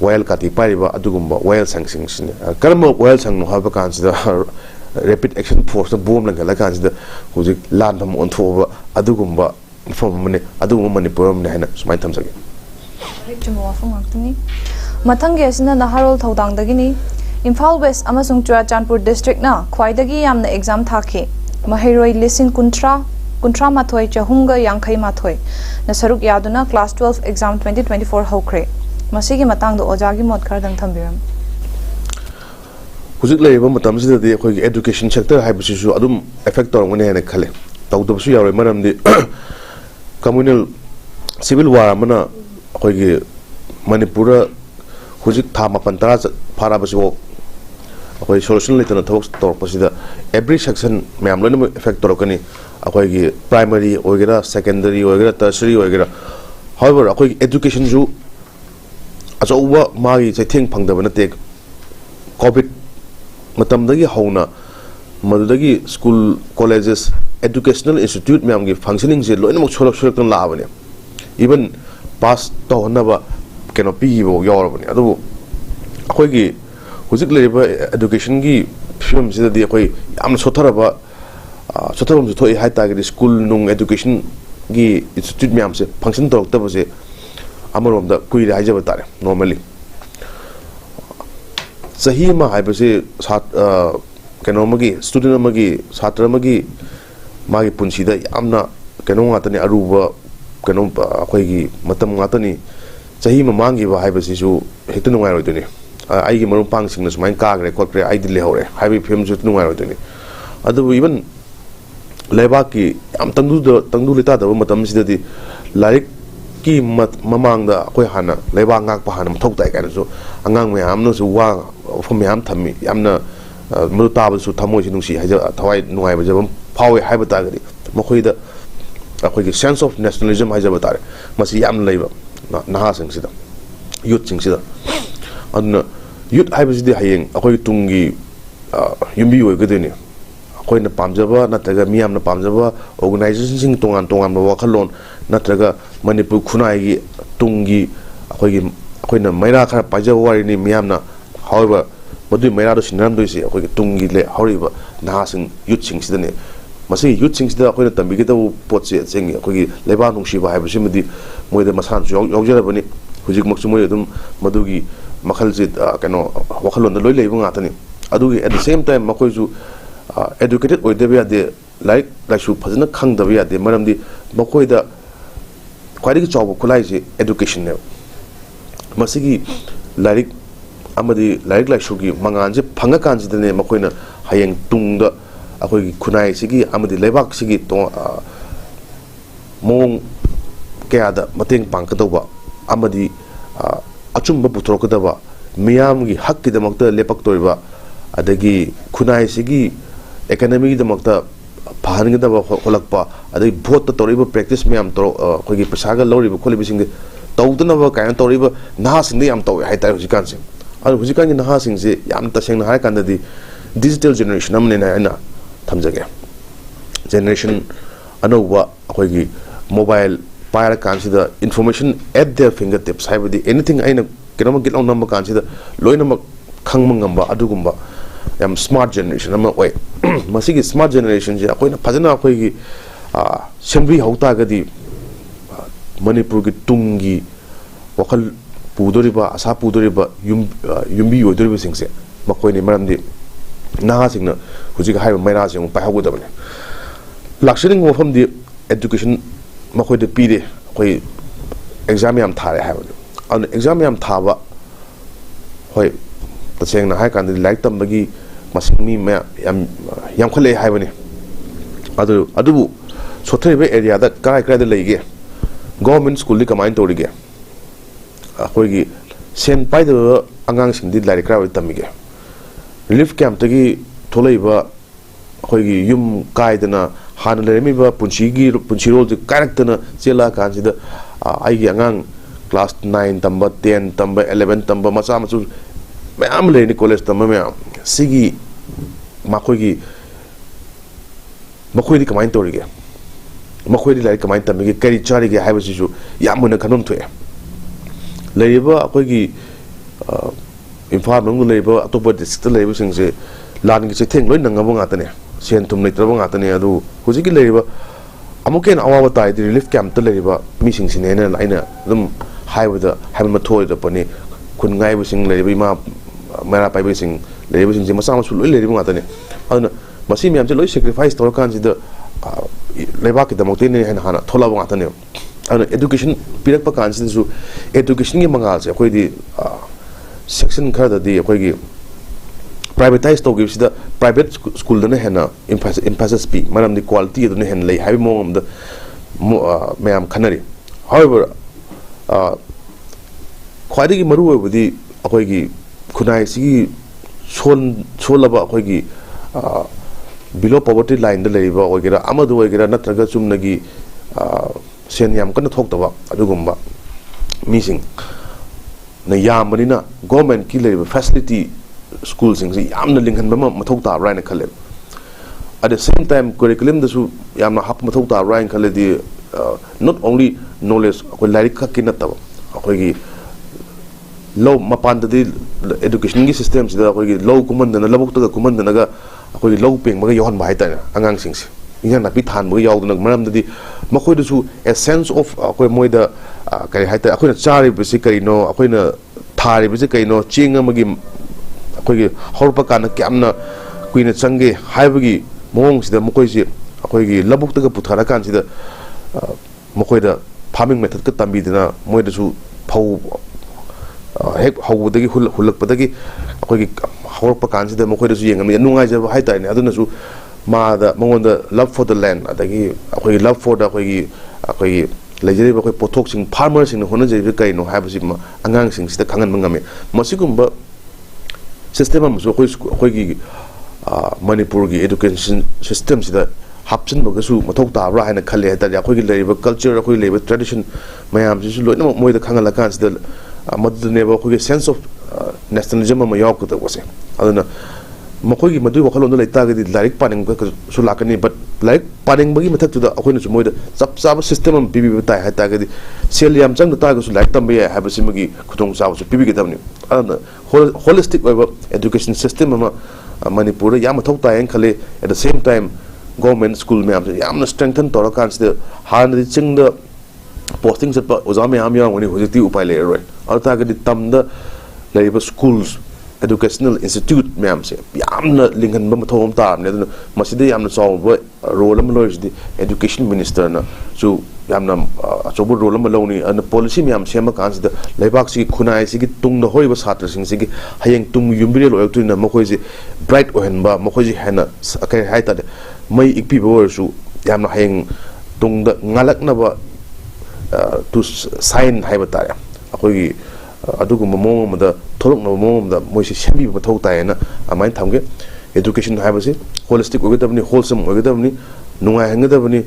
well kati pai ba adugumba well sangsing sin karma well sang no haba kan sida rapid action force na bomb lang la kan sida hujik lan tham on thoba adugumba form mane adugumba manipur mane hana sumai tham sage chumwa phangakni mathang ge sina naharol thodang dagini Imphal West amasung Churachandpur district na khwaidagi yamna exam thakhi mahairoi lising kuntra mathoi chahunga yankhai mathoi na saruk yaduna class 12 exam 2024 hokre masigi matang do ojagi mot khar dang thambiram hujik leiba matam sida de khoi education sector haibisi su adum effect tor ngone ne khale tawdo su yaroi maram di communal civil war amana khoi gi manipura hujik thama pantara phara basi akoi solution letana thok tor pasida every section ma'am lo effect tor kani akoi gi primary oigera secondary oigera tertiary oigera however akoi education ju ajowa magi chaitheng phangdaba na te covid matam dagi hauna madudagi school colleges educational institute ma'am gi functioning je loina mok cholok cholok tan la bane even pass to honaba canopy bo yor bane adu akoi gi hujik leiba education gi film sida di akoi am sotharaba sotharom thoi hai ta gi school nung education gi institute myam se function tok ta bose amarom da kui rai jaba tare normally sahi ma hai bose sat keno magi student magi satra magi magi punsi da amna keno ngata ni aruba keno akoi gi matam ngata ni sahi ma mangi ba hai bose su hekta nungai roi duni ai gi marum pang sing na sumai ka gre khot gre ai dile hore haibi film ju nungai roi duni adu even leba ki am tangdu leta da matam sida di laik ki mamang da koi hana leba ngak pa hana thok tai ka so angang me am no su wa phom me am thami amna mu ta ba su thamoi si nungsi haja thawai nungai ba jabam phawe haiba ta gari makhoi da akoi gi sense of nationalism haja ba tare masi yam leiba na ha sing sida youth sing sida adna ꯌꯨꯠ ꯍꯥꯏꯕꯁꯤꯗꯤ ꯍꯌꯦꯡ ꯑꯩꯈꯣꯏꯒꯤ ꯇꯨꯡꯒꯤ ꯌꯨꯝꯕꯤ ꯑꯣꯏꯒꯗꯣꯏꯅꯤ ꯑꯩꯈꯣꯏꯅ ꯄꯥꯝꯖꯕ ꯅꯠꯇ꯭ꯔꯒ ꯃꯤꯌꯥꯝꯅ ꯄꯥꯝꯖꯕ ꯑꯣꯔꯒꯅꯥꯏꯖꯦꯁꯟꯁꯤꯡ ꯇꯣꯉꯥꯟ ꯇꯣꯉꯥꯟꯕ ꯋꯥꯈꯜꯂꯣꯟ ꯅꯠꯇ꯭ꯔꯒ ꯃꯅꯤꯄꯨꯔ ꯈꯨꯟꯅꯥꯏꯒꯤ ꯇꯨꯡꯒꯤ ꯑꯩꯈꯣꯏꯅ ꯃꯩꯔꯥ ꯈꯔ ꯄꯥꯏꯖꯕ ꯋꯥꯔꯤꯅꯤ ꯃꯤꯌꯥꯝꯅ ꯍꯥꯎꯕ ꯃꯗꯨꯒꯤ ꯃꯩꯔꯥꯗꯣ ꯁꯤꯟꯅꯔꯝꯗꯣꯏꯁꯤ ꯑꯩꯈꯣꯏꯒꯤ ꯇꯨꯡꯒꯤ ꯍꯧꯔꯤꯕ ꯅꯍꯥꯁꯤꯡ ꯌꯨꯠꯁꯤꯡꯁꯤꯗꯅꯤ ꯃꯁꯤꯒꯤ ꯌꯨꯠꯁꯤꯡꯁꯤꯗ ꯑꯩꯈꯣꯏꯅ ꯇꯝꯕꯤꯒꯗꯕ ꯄꯣꯠꯁꯦ ꯑꯁꯦꯡꯒꯤ ꯑꯩꯈꯣꯏꯒꯤ ꯂꯩꯕꯥꯛ ꯅꯨꯡꯁꯤꯕ ꯍꯥꯏꯕꯁꯤꯃꯗꯤ ꯃꯣꯏꯗ ꯃꯁꯥꯅꯁꯨ ꯌꯥꯎꯖꯔꯕꯅꯤ ꯍꯧꯖꯤꯛꯃꯛꯁꯨ ꯃꯣꯏ ꯑꯗꯨꯝ ꯃꯗꯨꯒꯤ ꯃꯈꯜꯁꯦ ꯀꯩꯅꯣ ꯋꯥꯈꯜꯂꯣꯟꯗ ꯂꯣꯏ ꯂꯩꯕ ꯉꯥꯛꯇꯅꯤ ꯑꯗꯨꯒꯤ ꯑꯦꯠ ꯗ ꯁꯦꯝ ꯇꯥꯏꯝ ꯃꯈꯣꯏꯁꯨ educated oidaba yade like laisu phajana khangdaba yade maramdi makoida khwaidagi chawba khulai je education ne masigi lairik amadi lairik laisu gi mangan je phanga kan ji ne makoina hayeng tungda akhoi khunai sigi amadi lebak sigi to mong kaya da mateng pangkadaba amadi achumba puthorokadaba miyam gi hak ki damakta lepak toiba adagi khunai sigi economy damakta phahangadaba holakpa adagi vote toriba practice miyam to khoi gi pasaga loriba kholibi sing tawdnaba kayan toriba naha sing yam taw hai tai hujikan sing adu hujikan gi naha sing se yam taseng na hai kandadi digital generation amne na ana thamjage generation anowa khoi gi mobile paira kansida information at their fingertips haibadi anything aina kenoma git on number kansida loinama khangmangamba adugumba yam smart generation ama oi masigi smart generation je akoina phajana akoi gi sembi hauta gadi manipur gi tungi wakal pudoriba asa pudoriba yumbi odoriba singse makoini maramdi naha singna hujik haiba maira sing pa hagudabane lakshining mofam di education makoi de pide koi exam yam thare haiba an exam yam thaba hoi taseng na hai kan like tambagi masing mi yam khale haibani adu sothribe area da kai kai da leige government school li kamain torige akhoi gi sen pai da angang sing di lai kra tamige relief camp tagi tholeiba akhoi gi yum kai dana han leremi ba punchi rol di character na chela kan sida ai gi angang class 9 tamba 10 tamba 11 tamba macha machu mayam le ni college tamba mayam sigi makhoi di kamain torige makhoi di lai kamain tamige kari chari ge haiba sisu yamuna khanom thoe leiba akhoi gi imphal mong leiba atopa district leiba singse lan gi chetheng loi nangaba ngatane sen thum leitraba ngatane adu hujiki leiba amuken awawa tai di relief camp ta leiba mi sing sinena laina dum haiba ma thoi da pani kun ngai bu sing leiba ma mera pai bu sing leiba sing masa ma sul leiba ngatane aduna masi mi am je loi sacrifice tor kan ji da leiba ki da mokte ne hana thola ba ngatane aduna education pirak pa kan sin su education gi mangal se khoi di section khar da di khoi gi privatize to give the private school dana hena emphasis pi maram di quality dana hen lei habi mom da mayam khanari however khwadi gi maru obudi akoi gi khunai si solaba akoi gi below poverty line da leiba ogira amadu ogira natraga chumnagi sen yam kana thoktawa adugumba missing na yamanina government ki leiba facility school sing yamna linghan bama mathok ta right na khale at the same time curriculum da su yamna hap mathok ta right khale di not only knowledge ko larik ka kinata ko gi low mapan da di education gi system sida ko gi low kumanda na labuk ta kumanda na ga ko gi low peng ma ga yohan bai ta angang sing si inga na pi than ma yaw na maram da di makhoi da su a sense of ko moi da kari haita akoina chari bisi kari no akoina thari bisi kari no chinga ma gi akoigi horpa kana kyamna kuina change haibagi mong sida mokoi si akoigi labuk ta puthara kan sida mokoi da farming method ka tambi dina moi da su phau hek hawudagi hulak padagi akoigi horpa kan sida mokoi da su yengam nungai ja hai tai ne aduna su ma da mongon da love for the land adagi akoigi love for da akoigi lejeri ba koi pothok sing farmers sing hona jeri kai no haibasi ma angang sing sida khangan mangame masigumba system amso khoi gi manipur gi education system sida hapchin bagasu mathok ta ra haina khale ta ya khoi gi leiba culture khoi leiba tradition mayam ji loina moi da khangala kan sida madne ba khoi gi sense of nationalism ama yaw ko wase aduna makoi gi madu wakhalon da laita gadi larik paning ka su lakani but larik paning bagi mathak tu da akoina su moida chap chap system am bibi tai ha ta gadi sel yam chang da ta ga su laik tambe ya ha basi magi khutong sa su bibi ga damni aduna holistic education system ama manipur yam thok ta en khale at the same time government school me am yam na strengthen tora kan se han di ching da posting se pa ozam yam yang woni hojiti upai le roi alta gadi tam da leiba schools educational institute मैम से यामना लिंगन बम थोम ताम ने मसिदे यामना सॉल्व रोल अम लोइस दी एजुकेशन मिनिस्टर ना सो यामना अचोब रोल अम लोनी अन पॉलिसी मैम सेम कांस द लेबाक सी खुनाई सी की तुंग द होइबा छात्र सिंग सी की हयेंग तुंग युमबिरे लोय तुन मखोय जी ब्राइट ओहनबा मखोय जी हेना अकै हाइता मई इकपि बोरसु यामना हयेंग तुंग द ngalaknaba to sign हाइबा तारे अखोय अदुगुम मोम द थोलक न मोम द मोइसे सेमबि मथौ तायना अमाइन थमगे एजुकेशन हाइबसे होलिस्टिक ओगदबनि होलसम ओगदबनि नुंगाय हंगदबनि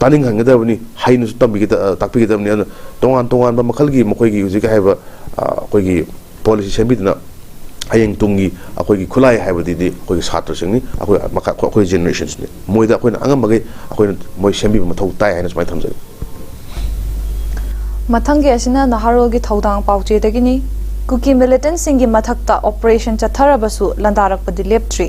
तानिंग हंगदबनि हाइनु तमबि ताकपिगदबनि अन तोंगान तोंगान बा मखलगी मखोयगी हुजिक हाइबा अखोयगी पॉलिसी सेमबिदना हयेंग तुंगी अखोयगी खुलाय हाइबदि अखोयगी छात्र सिंगनि अखोय मखा अखोय जनरेशन्स नि मोइदा अखोयना अंगमगे अखोयना मोइ सेमबि मथौ ताय हाइना समाय थमजै मथंगे असिना नहारोगी थौदांग पाउचे दगिनी कुकी मिलिटेंट सिंगी मथक्ता ऑपरेशन चथरबसु लंदारकपदि लेप्ट्री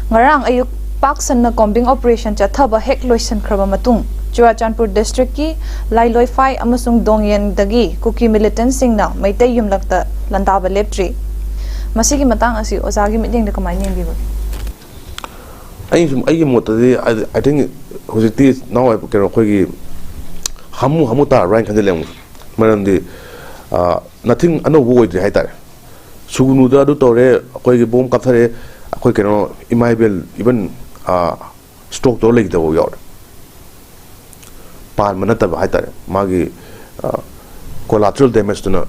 ngarang ayuk paksanna combing operation chathaba hek loisan khraba matung Churachandpur district ki lailoi phai amasung dongyen dagi kuki militant singna maitai yumlakta landaba leptri masigi matang asi ozagi meeting da kamai ning bibo ai motadi I think hojiti now I kero khogi hamu ta rank kandelem maramdi nothing unavoided haitare sugunu da du tore khogi bom kathare khoi kero imaibel even stroke to leg da wo yor pan manata ba haitare magi collateral damage to na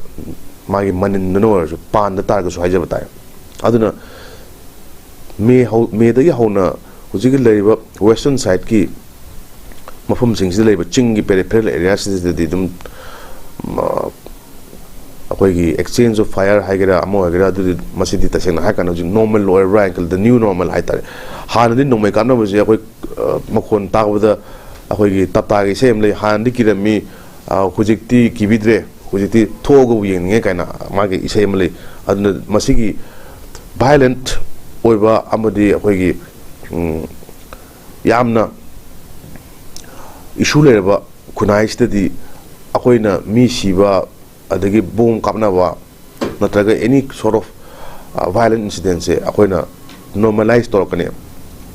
magi manin no pan da tar ga so haija batay aduna me da ya hona hujigi leiba western side ki mafum sing si leiba ching gi peripheral areas de dum अखोगी exchange of fire हाइगेरा अमो हाइगेरा दु मसिदि तसेना हाकन जि normal lower rank the new normal हाइतारे हानदि नोमै कानो बजे अखोय मखोन तागबदा अखोगी तपतागे same ले हानदि किरमी हुजिक्ति किबिद्रे हुजिक्ति थोगो येंगे काइना मागे इसेम ले अदन मसिगी violent ओइबा अमदि अखोगी यामना issue लेबा खुनाइ study अखोइना me सिबा adagi boom kapna wa natraga any sort of violent incident se akoina normalize tor kane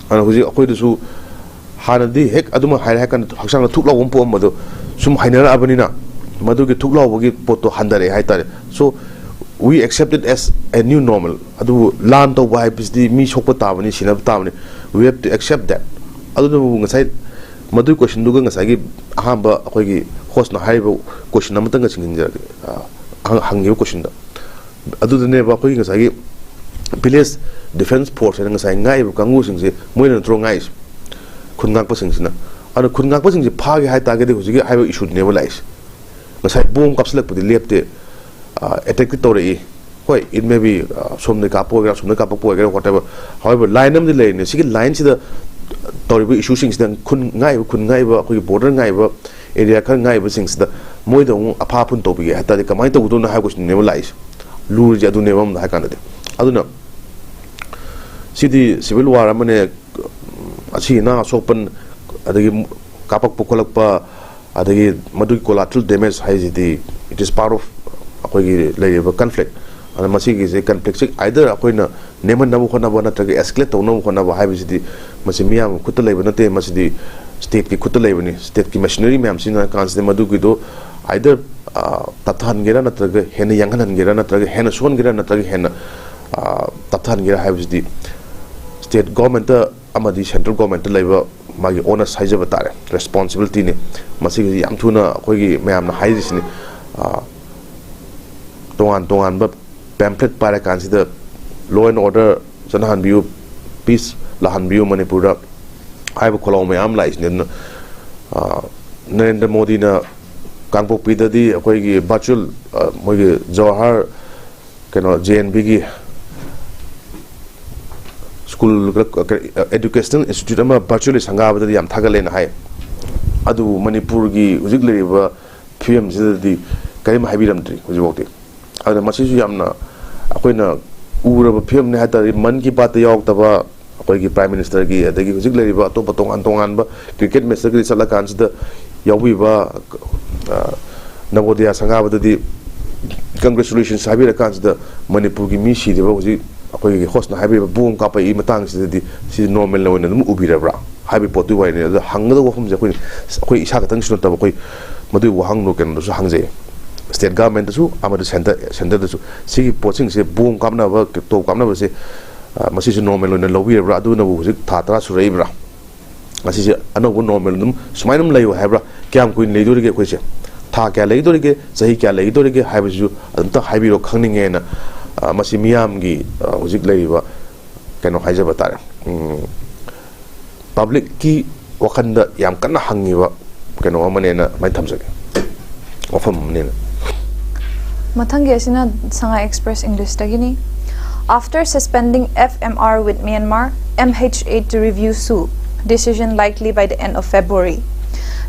ana huji akoi du hanadi hek aduma haira kan haksang thuk law pom madu sum hainara abanina madu gi thuk law gi poto handare haitare so we accept it as a new normal adu lan to why bisdi mi sokpa tabani sinab tabani we have to accept that adu ngasai madu question du ngasai gi ahamba akoi gi host na haibo question amatanga singin hangyo question da adu ne ba khoi ngasai village defense force ngasai ngai bu kangu singse moina tro ngai khungak pa singsina adu khungak pa singse phage hai ta ge de huji haibo issue ne ba lais ngasai bom kapslak pudi lepte attack to re hoi it may be somne ka po gra somne ka po gra whatever however line am de line sigi line si da toribu issue sings dan khun ngai ba khoi border ngai ba area kan ngai ba sings da moi da apha pun to bi hata de kamai to do na ha question ne lais lur ja du ne bam da kan de aduna sidi civil war amane achi na sopan adagi kapak pokolak pa adagi madu collateral damage hai jidi it is part of akoi lay conflict ana masi gi conflict either akoi na neman na khona ba na ta escalate to no khona ba hai jidi masi miam kut lay ba na te masi di state ki kut lay bani state ki machinery miam sina kans de madu gi do either tathan gira na traga hena yangan gira na traga hena son gira na traga hena tathan gira hai jidi state government amadi central government laiba magi honest haija batare responsibility ne masi gi yam thuna akoi gi miam na hai jisni tongan ba pamphlet para consider law and order sanahan view peace lahan view manipur da ai ba kholom yam lais ne Narendra Modi na kangpok pida di akoi gi virtual moi gi Johar kano JNB gi school educational institute ama virtually sanga ba yam thagale na hai adu manipur gi hujik leriba pm jidi karim habiram tri hujik wokti ada masisu yamna akoina uraba pm ne hata man ki bat yaw taba akoi gi prime minister gi adagi hujik leriba to patong antongan ba cricket match gi sala kan sida yawi ba navodaya sanga ba di congratulations habira kan sida manipur gi mi shi de ba hujik akoi host na habi boom ka pa I matang si normal na wena ubira bra habi potu wai ne hangda wo phum je koi isa ka tang sino ta koi madu wo hang no ken do su hang je state government su amadu center su si poching se boom kam na ba to kam na ba se masi su normal na lowi bra adu na bu ji tha tra su rei bra masi se ano bu normal num sumainum lai ha bra kyam koi nei do ge koi se tha kya lai do ge sahi kya lai do ge ha ba ju anta habi ro khangning nge na masi miyam gi hujik leiba kano haijaba tare public ki wakanda yam kana hangiwa kano amane na mai thamjage ofam ne Mathangi asina sanga express English tagini. After suspending FMR with Myanmar, MH8 to review SU. Decision likely by the end of February.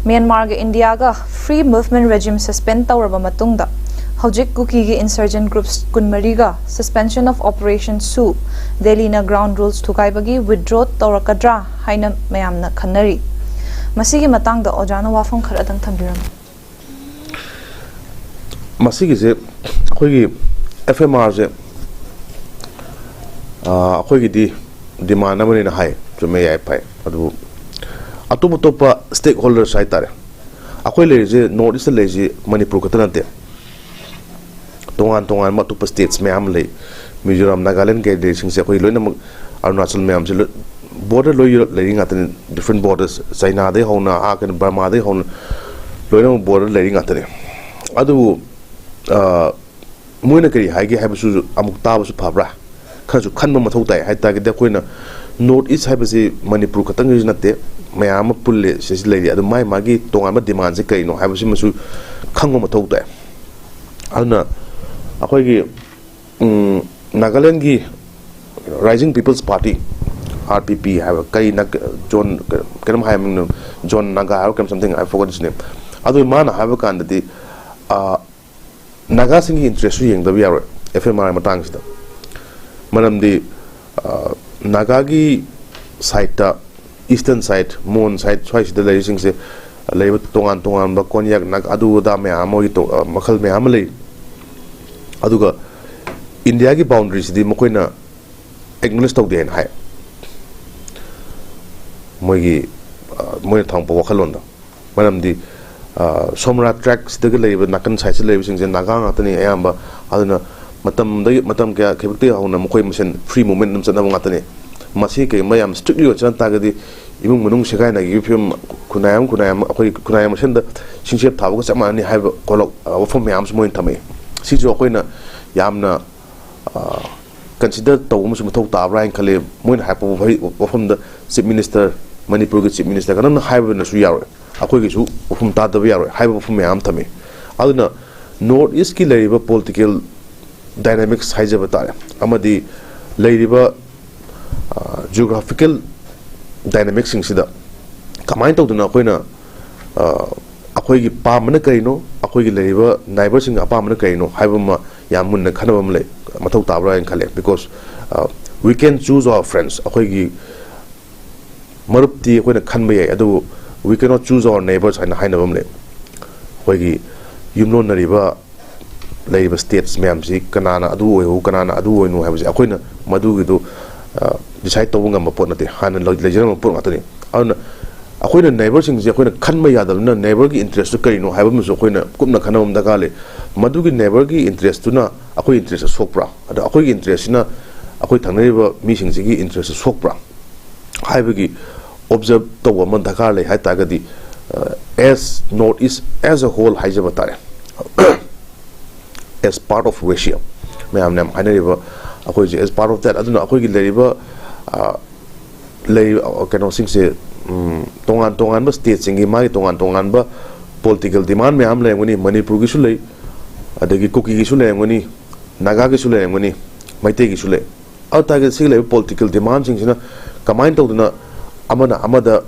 Myanmar ga India ga free movement regime suspend tawraba matungda. Hojik Kuki gi insurgent groups Kunmariga suspension of Operation SU Celina ground rules thukaibagi withdraw tawrakadra haina mayamna khanari masigi matang da ojana wafam khara dang thambiram masigi je khoi gi FMR je khoi gi di demand amani na hai chume yai pai adu atubu topa stakeholders sai tare akhoi le je north east le je manipur katanate tongan matupa states mayam le Mizoram Nagaland ke de sing se khoi loina Arunachal mayam se border loi le ngatan different borders China de hona a kan Burma de hona loina border le ngatan adu moina kari haige habisu amuk ta basu phabra khasu khanba mathau tai hai ta ge de koina north east habisi manipur khatang ji natte mayam pulle se le adu mai magi tongan ma demand se kai no habisi masu khangba mathau tai alna akhoi gi Nagaland gi Rising People's Party RPP have kai nak John kanam hayam John Naga or something I forgot his name adu mana have kan de Naga sing interest yeng da biar FMR matang sta manam di Naga gi side ta eastern side mon side choice de le sing se le tongan ba konyak nak adu da me amo to makhal me amle aduga India ki boundaries di mokoina acknowledge tau den hai moi thang po wakhalon da manam di somra tracks de le nakan sai se le sing je naga ngatani ayamba aduna matam kya khebte hauna mokoi mission free movement nam chana ngatani masi ke mayam strictly chan ta gadi imung munung sekai na gi film kunayam akoi kunayam sen da singshep thabu ka chamani hai kolok wafom yam smoin thame si jo koina yamna consider tawum sum thau ta brain khale moin hapo wafom da chief minister manipur ge chief minister kana na haiba na su yaro akoi ge su wafom ta da yaro haiba wafom yam thame aduna north east ki leiba political dynamics haijaba tare amadi leiba geographical dynamics sing sida kamain tawduna koina akoi gi pamna kaino akoi gi leiba neighbor sing apamna kaino haibama yamun khanabam le mathau tabra en khale because we can choose our friends akoi gi marupti koina khanba yai adu we cannot choose our neighbors hainabam le akoi gi yumno nariba leiba states mayam si kanana adu oi kanana adu oi no haibasi akoina madu gi do decide tawung am pot nate han lejeram pot ngatani ana akoina neighbor sing je akoina khanma yadalna neighbor gi interest kari no haibam so akoina kumna khanam da gale madu gi neighbor gi interest na akoi interest sokpra ada akoi gi interest na akoi thangnaiba mi sing gi interest sokpra haibagi observe tawa man da gale hai ta gadi as north east as a whole haijaba tare as part of Russia mayam nam hanariba akoi je as part of that aduna akoi gi leriba lei kano sing se tongan ba state singi mai tongan ba political demand mayam le ngoni manipur gi su lei adagi kuki gi su le ngoni naga gi su le ngani maite gi su le au ta gi sig le political demand sing sina kamain to na amada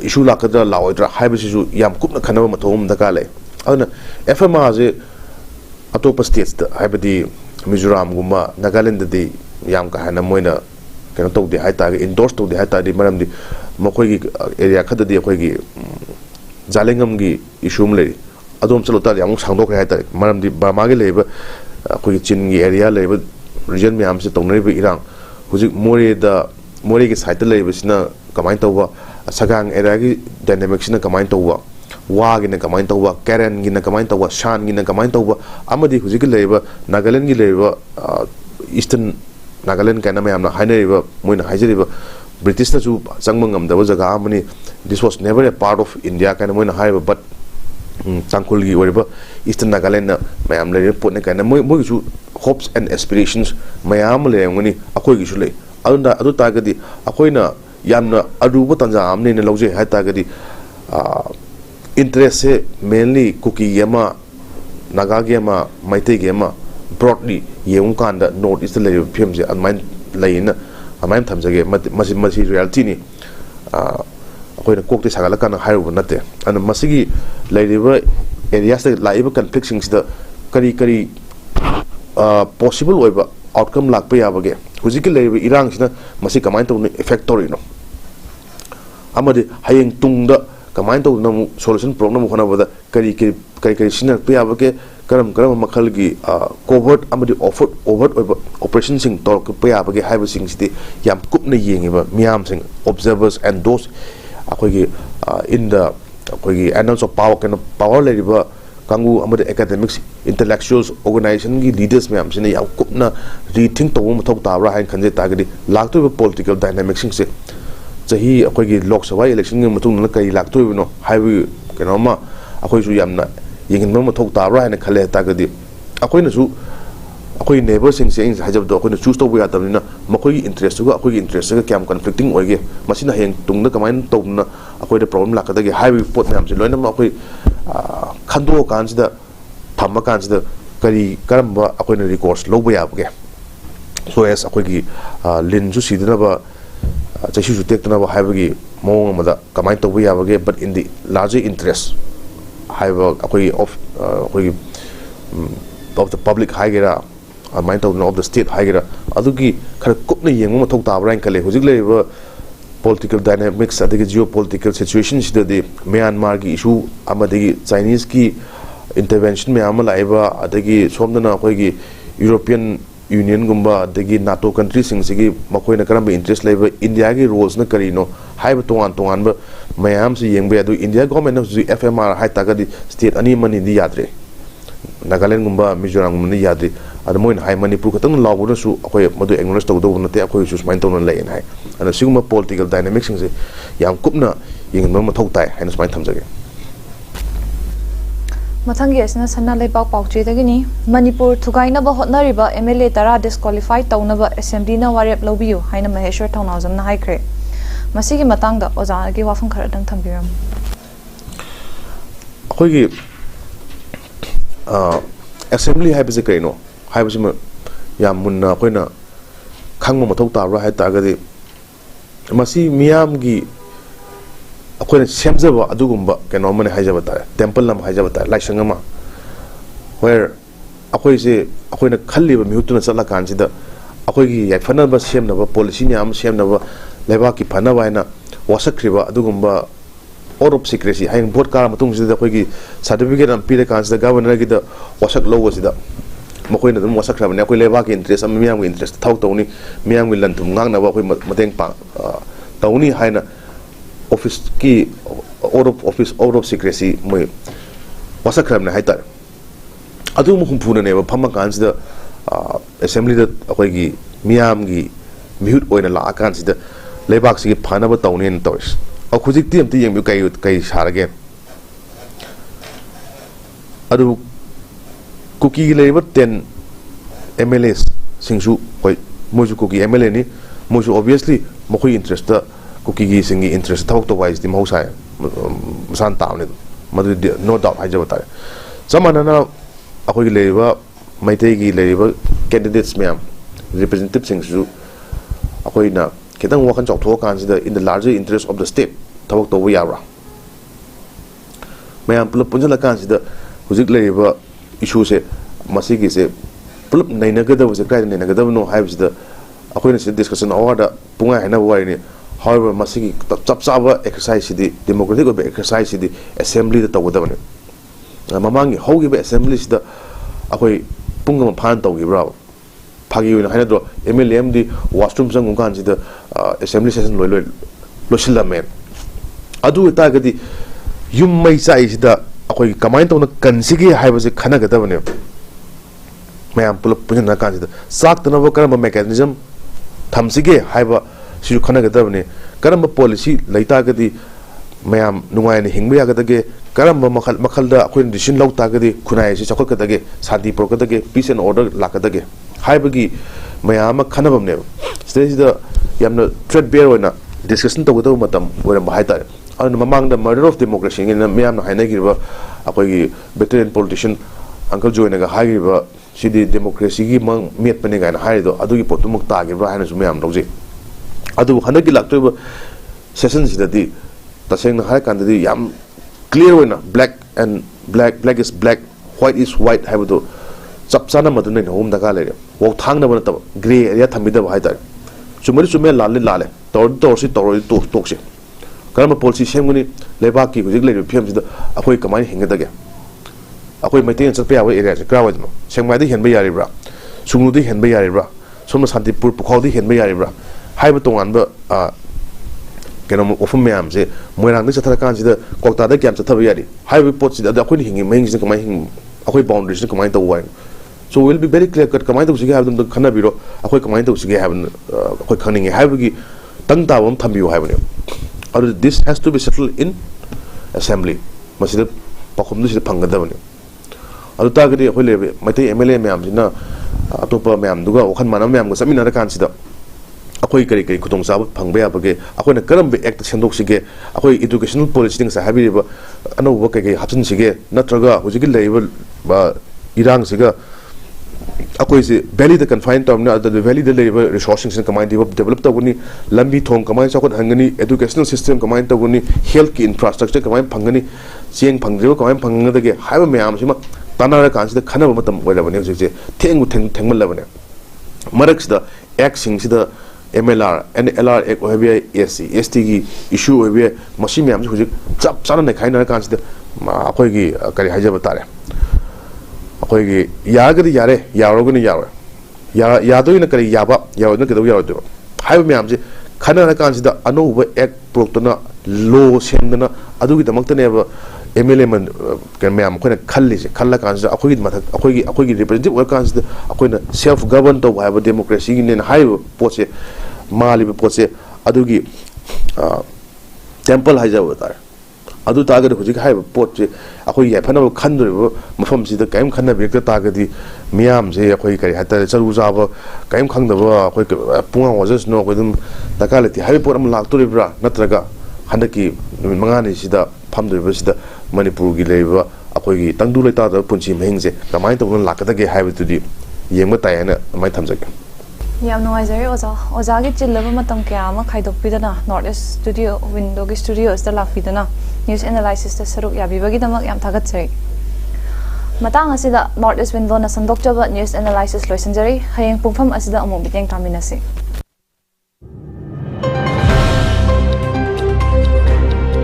issue lakadra laoidra haibisi ju yam kupna khanaba mathom daka le ana FMR je atopa states da haibadi Mizoram gumba Nagaland de yam ka hana moina kena to de haita ge endorse to de haita de maram di makoi gi area khada de khoi gi jalengam gi issue le adom chalo ta yang sangdok haita maram di Burma ge leba khoi chin gi area leba region mi am se tongnari bi irang hujik more gi site leba sina kamain tawwa sagang area gi dynamics na kamain tawwa wa gi na kamain tawwa karen gi na kamain tawwa shan gi na kamain tawwa amadi hujik leba Nagaland gi leba eastern Nagaland kana mayam na haineriba moina haijeriba British na ju changmangam da jaga amani this was never a part of India kana moina haiba but tangkul gi oriba eastern Nagaland na mayam le report na kana moi ju hopes and aspirations mayam le ngani akoi gi su le adu ta ga di akoina yamna aruba tanja amne ne loje ha ta ga di interest se mainly cookie yama naga ge ma maite ge ma broadly yeng kanda north east le phim je amain leina amain thamjage masi reality ni akoina kokte sagala kana hairu nate ana masigi leiba areas the laiba conflict sing da kari possible oiba outcome lakpa yabage hujiki leiba irang sina masi kamain to effect tori no amade hayeng tungda kamain to na solution problem khona bada kari sinar pa yabage karam makhal gi covert amadi overt operation sing tor pa yabage haiba sing siti yam kupna yengiba miam sing observers and those akoi in the akoi annals of power kind of power leriba kangu amade academics intellectuals organization gi leaders miam sine yam kupna rethink to mo thok tabra hain khanje tagdi lakto political dynamics sing se chahi akoi gi lok sabha election ngi matung na kai lakto no haibi kenoma akoi su yamna yengin mo thok tabra hain khale tagdi akoi na su akoi neighbor sing se hajab do akoi na choose to ya tamina makoi interest ga akoi interest ga kyam conflicting oige masina heng tungna kamain to na akoi de problem lakada gi haibi pot miam se loina ma akoi khando kan sida thamma kan sida kari karamba akoi na recourse loba ya bge so as akoi gi lin su sidina ba chashi su tekna ba haibi mong amada kamain to ya bge but in the larger interest haiba akoi of the public haigera mind of the state haigera adugi khar kupna yengma mathok tabra in kale hujik le political dynamics adigi geopolitical situation sida de Myanmar gi issue amadigi Chinese ki intervention me amala aiba adigi somdana akoi gi European Union gumba adigi NATO countries sing sigi makoi na karam interest leba India gi roles na karino haiba tongan ba mayam si yengbe adu India government of FMR hai tagadi state ani mani di yadre Nagaland gumba Mizoram gumba ni yadre ada moin hai Manipur katang lawo na su akoi madu acknowledge to do na te akoi su main to na lein hai ana siguma political dynamics sing se yam kupna yeng ma thok tai haina main thamjage Mathangi asina sanna lepak pauche dagini Manipur thugaina ba hotnariba MLA tara disqualify tawnaba assembly na warep lobiyu haina Maheshwar Thaunawjam na haikre masigi matangda oja gi wafam khara dang thambiram akoi gi assembly haibise kaino haibise yam munna koina khangma mathok tabra hai tagadi masi miyam gi akoina semjaba adugumba keno mane haijaba ta temple nam haijaba ta laisangama where akoi se akoina khalliba mihutuna chala kansida akoi gi yaifana ba semnaba policy nyam semnaba leba ki phana waina wasakriba adugumba out of secrecy haing vote kara matung sida akoi gi certificate am pire kansida governor gi da wasak logo sida makoina dum wasak rabane akoi leba ki interest am miyam gi interest thau tawni miyam gi lantum ngangna ba akoi mateng pa tawni haina office ki out of secrecy moi wasak rabane haitar adu mu humpuna ne ba phama kansida assembly da akoi gi miyam gi mihut oina la kansida lebak si phana ba tawni en tawis akujik ti amti yeng kai sarage adu cookie labor 10 MLAs singsu koi moju cookie MLA ni moju obviously mokoi interest da cookie gi singi interest thok to wise di mohsa san taw ne madu no doubt haja bata samana na akoi labor maitei gi labor candidates ma'am representatives सिंगसु अखोई ना कितंग वखन चौथो कांसिदा in the larger interest of the state थबक तो याबरा ma'am pull-up पुंजला कांसिदा हुजिक लेबा issue से मसीगी से pull-up नैनगदब से काय नैनगदब no हाइबसिदा अखोइना से डिस्कशन अवार्ड पुंगा हैना वाइनी however masigi chap chaba exercise di democratic of exercise di assembly da tawdabane mamangi hogi be assembly da akoi pungam phan tawgi bra phagi wina haina do mlm di washroom sang kan si da assembly session lo silame adu ta gadi yum mai sai si da akoi kamai tawna kansigi haiba se khana gadabane mayam pulap punna kan si da sak tana bo karam mechanism thamsige haiba सिजु खनगदबने करम policy लैतागदी ma'am नुंगायने हिंगबे यागदगे करम मखलदा अखोइन decision लौतागदी खुनाय से चखकदगे शांति प्रोकदगे peace and order लाकदगे हाइबगी मैम खनबमने स्टेजिदा यामना थ्रेड बेयर होना डिस्कशन तगदब मतम ओरम हाइतार अन ममांग द मर्डर ऑफ डेमोक्रेसी इन मैम हाइनगिरबा अखोइगी वेटरन पॉलिटिशियन अंकल जोइनगा हाइगिरबा सिदी डेमोक्रेसी की मंग मेटपने गायना हाइदो अदुगी पोतुमुक तागिरबा हाइना सु मैम लौजे अदु हनकी लाक्तोब सेशन सिददी तसेंग हाय कांददी याम क्लियर होना black is black white is white हाइबदो चपचाना मदुने होम दगा लेरे वो थांगना बन तब ग्रे एरिया थमिदब हाइतार चुमरी चुमे लाले लाले तौरसी तौरसी तोकसे करम पॉलिसी सेमगनी लेबाक की हुजिक लेबे फियम सिदा अखोय कमाय हिंगदगे अखोय मैतेन चपे याव एरिया से क्रावदनो सेंगमायदि हेनबे यारिब्रा सुंगुदि हेनबे यारिब्रा सोम शांतिपुर पुखावदि हेनबे यारिब्रा हाइब तोंगानब केनो ओफम मैम से मोइरांग चथर कांसिदा कोक्तादा क्याम चथब यारी हाइब पोटसिदा अखोय हिंगी मैंग से कमाय हिंग अखोय बाउंड्रीज से कमाय तवाय so will be very clear cut कमाय तौसिगे हाइब दम खना बिरो अखोय कमाय तौसिगे हाइब अखोय खनिंगे हाइबगी तंग तावम थंबियो हाइबने or this has to be settled in assembly मसिदा पखम दिस फंगदबने अदु तागदि अखोय लेबे मैते एमएलए मैम सिना अतोपा मैम दुगा ओखन माना मैम को समिनार कांसिदा अखोई करी करी खुतों साब फंगबे याबगे अखोइना करम बे एक्ट सेंदोक्सिगे अखोई एजुकेशनल पॉलिसी तिंग सा हाबिरिबा अनोबा कई हाचनसिगे नत्रगा हुजिगि लेबल बा इरांग सिगा अखोई से वैली द कन्फाइन टर्म द वैली द लेबल रिसोर्सिंग कमाइन डेवलप तगुनी लंबी थोंग कमाइन साखोत हंगनी एजुकेशनल सिस्टम कमाइन तगुनी हेल्थ की इंफ्रास्ट्रक्चर कमाइन फंगनी चेंग फंगदेबो कमाइन फंगदगे हाइबा मैम सिमा तानारा कांसिदा खनबा मतम ओइलाबने हुजिसे थेंगमलबने मरक्सदा एक्ट सिंगसिदा MLR and LR एक होबे SC ST की इशू होबे मसी मैम से हुजिक चप चाना ने खाइना कांसिदा अखोय की करी हाइजब तारे अखोय की यागदि यारे यारोगनि यारो यादोइना करी याबा यावदन केदो यावदो हाइब मैम से खना कांसिदा अनोब एक प्रोक्टना लो सेमदना अदुगी दमक्तनेबा MLA मन के मैम अखोयना खल्ली से खल्ला कांसिदा अखोयगी मथक अखोयगी रिप्रेजेंटेटिव वर्क कांसिदा अखोयना सेल्फ गवर्न तो हाइब डेमोक्रेसी की ने हाइब पोसे मालिब पोसे अदुगी टेंपल हाइजब तार अदु तागद हुजिक हाइब पोचे अखोय याफनब खनदरिबो मफम सिदा कायम खन्ना बेक तागदी मियाम जे अखोय करी हाता चरु जाब कायम खंगदब अखोय पुंगा वजस नो अखोयदम तकालति हाइब पोरम लाक्तोरिब्रा नत्रगा हंदकी मंगानि सिदा फमदरिबो सिदा मणिपुर की लेबा अखोयगी तंगदु लेता द पुंची महेंगजे कमाय तवन लाकदगे हाइबतुदी येंबा तायना माय थमजगे याम नुवाइजरे ओजा की चिल्लबा मतम क्या अमा खाइदोकपिदना नॉर्थ ईस्ट स्टूडियो विंडो की स्टूडियोस दा लाकपिदना न्यूज एनालिसिस दा सरुक याबिबगी दमक याम थागतसरी मतंग असिदा नॉर्थ ईस्ट विंडो ना संदोकजबा न्यूज एनालिसिस लोइसंजरी हयेंग पुंफम असिदा अमु बिटेंग तामिनसी